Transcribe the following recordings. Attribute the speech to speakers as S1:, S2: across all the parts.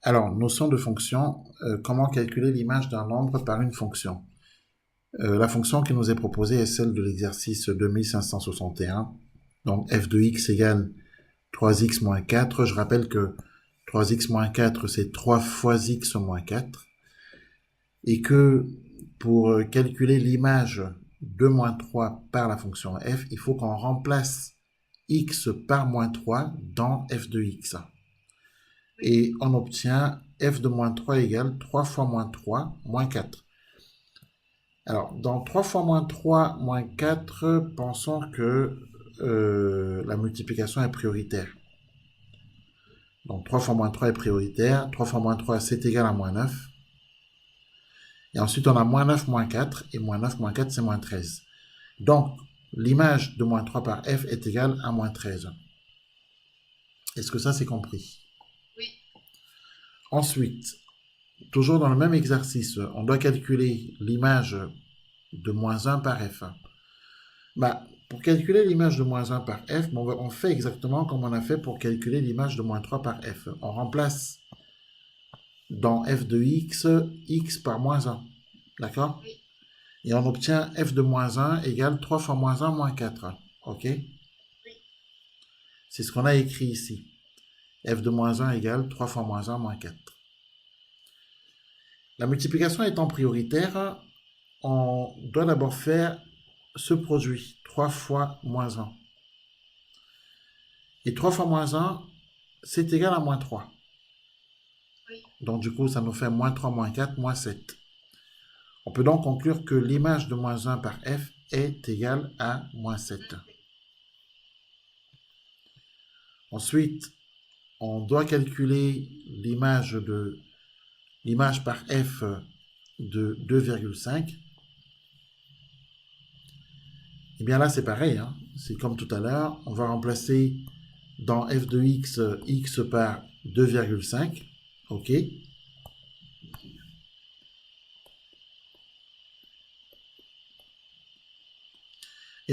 S1: Alors, notion de fonction, comment calculer l'image d'un nombre par une fonction. La fonction qui nous est proposée est celle de l'exercice 2561. Donc, f de x égale 3x moins 4. Je rappelle que 3x moins 4, c'est 3 fois x moins 4. Et que pour calculer l'image de moins 3 par la fonction f, il faut qu'on remplace x par moins 3 dans f de x. Et on obtient f de moins 3 égale 3 fois moins 3 moins 4. Alors, dans 3 fois moins 3 moins 4, pensons que la multiplication est prioritaire. Donc 3 fois moins 3 est prioritaire. 3 fois moins 3, c'est égal à moins 9. Et ensuite, on a moins 9 moins 4. Et moins 9 moins 4, c'est moins 13. Donc, l'image de moins 3 par f est égale à moins 13. Est-ce que ça, c'est compris?
S2: Oui.
S1: Ensuite, toujours dans le même exercice, on doit calculer l'image de moins 1 par f. Pour calculer l'image de moins 1 par f, on fait exactement comme on a fait pour calculer l'image de moins 3 par f. On remplace dans f de x, x par moins 1. D'accord?
S2: Oui.
S1: Et on obtient f de moins 1 égale 3 fois moins 1 moins 4. OK?
S2: Oui.
S1: C'est ce qu'on a écrit ici. F de moins 1 égale 3 fois moins 1 moins 4. La multiplication étant prioritaire, on doit d'abord faire ce produit, 3 fois moins 1. Et 3 fois moins 1, c'est égal à moins 3.
S2: Oui.
S1: Donc du coup, ça nous fait moins 3 moins 4 moins 7. On peut donc conclure que l'image de moins 1 par f est égale à moins 7. Ensuite, on doit calculer l'image par f de 2,5. Et bien là, c'est pareil, hein. C'est comme tout à l'heure. On va remplacer dans f de x, x par 2,5. OK. Et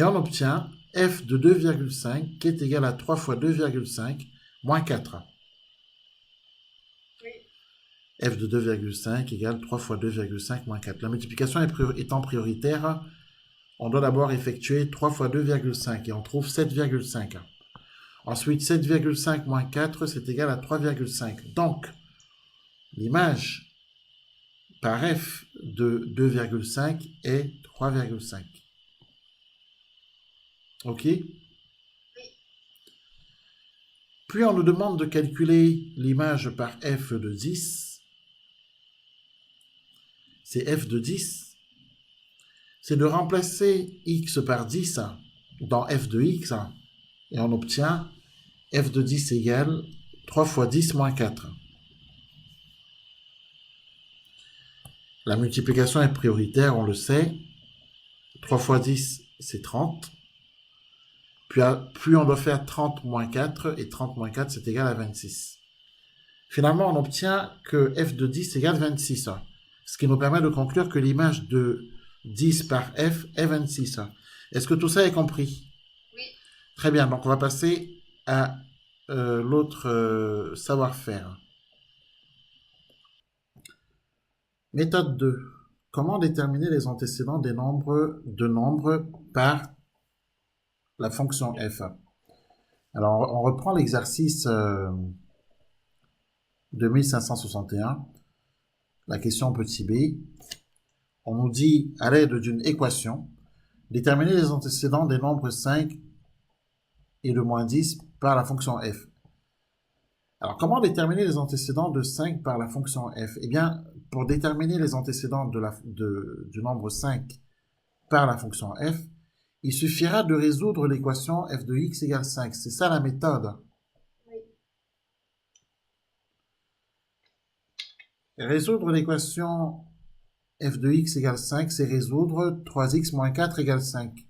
S1: on obtient f de 2,5 qui est égal à 3 fois 2,5 moins 4.
S2: Oui.
S1: F de 2,5 égale 3 fois 2,5 moins 4. La multiplication étant prioritaire, on doit d'abord effectuer 3 fois 2,5 et on trouve 7,5. Ensuite, 7,5 moins 4, c'est égal à 3,5. Donc, l'image par f de 2,5 est 3,5. OK?
S2: Oui.
S1: Puis on nous demande de calculer l'image par f de 10. C'est f de 10. C'est de remplacer x par 10 dans f de x et on obtient f de 10 égale 3 fois 10 moins 4. La multiplication est prioritaire, on le sait. 3 fois 10, c'est 30. Puis on doit faire 30 moins 4, et 30 moins 4, c'est égal à 26. Finalement, on obtient que f de 10 égale 26, ce qui nous permet de conclure que l'image de 10 par f est 26. Est-ce que tout ça est compris?
S2: Oui.
S1: Très bien, donc on va passer à l'autre savoir-faire. Méthode 2. Comment déterminer les antécédents des nombres par la fonction f? Alors, on reprend l'exercice 2561, la question petit b. On nous dit, à l'aide d'une équation, déterminer les antécédents des nombres 5 et de moins 10 par la fonction f. Alors, comment déterminer les antécédents de 5 par la fonction f? Eh bien, pour déterminer les antécédents du nombre 5 par la fonction f, il suffira de résoudre l'équation f de x égale 5. C'est ça la méthode.
S2: Oui.
S1: Résoudre l'équation f de x égale 5, c'est résoudre 3x moins 4 égale 5.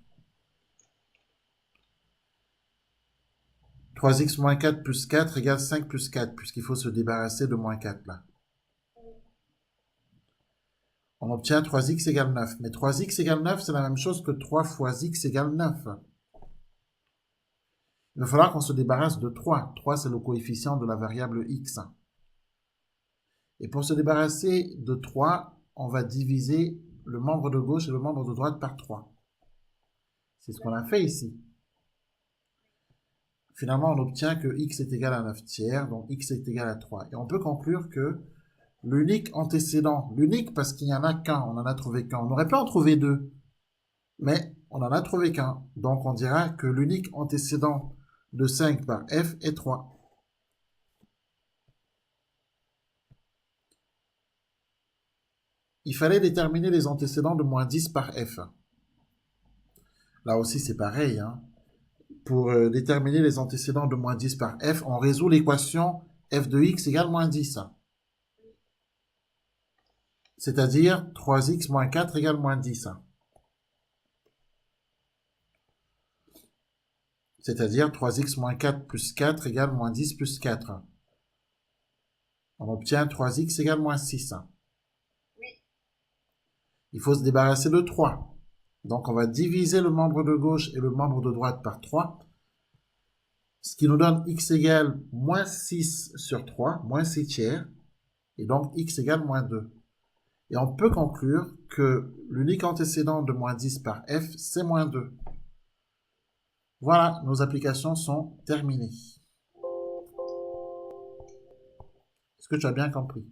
S1: 3x moins 4 plus 4 égale 5 plus 4, puisqu'il faut se débarrasser de moins 4 là. On obtient 3x égale 9. Mais 3x égale 9, c'est la même chose que 3 fois x égale 9. Il va falloir qu'on se débarrasse de 3. 3, c'est le coefficient de la variable x. Et pour se débarrasser de 3, on va diviser le membre de gauche et le membre de droite par 3. C'est ce qu'on a fait ici. Finalement, on obtient que x est égal à 9 tiers, donc x est égal à 3. Et on peut conclure que l'unique antécédent, l'unique parce qu'il n'y en a qu'un, on en a trouvé qu'un. On aurait pu en trouver deux, mais on n'en a trouvé qu'un. Donc on dira que l'unique antécédent de 5 par f est 3. Il fallait déterminer les antécédents de moins 10 par f. Là aussi c'est pareil. Pour déterminer les antécédents de moins 10 par f, on résout l'équation f de x égale moins 10. C'est-à-dire 3x moins 4 égale moins 10. C'est-à-dire 3x moins 4 plus 4 égale moins 10 plus 4. On obtient 3x égale moins 6.
S2: Oui.
S1: Il faut se débarrasser de 3. Donc on va diviser le membre de gauche et le membre de droite par 3. Ce qui nous donne x égale moins 6 sur 3, moins 6 tiers. Et donc x égale moins 2. Et on peut conclure que l'unique antécédent de moins 10 par f, c'est moins 2. Voilà, nos applications sont terminées. Est-ce que tu as bien compris?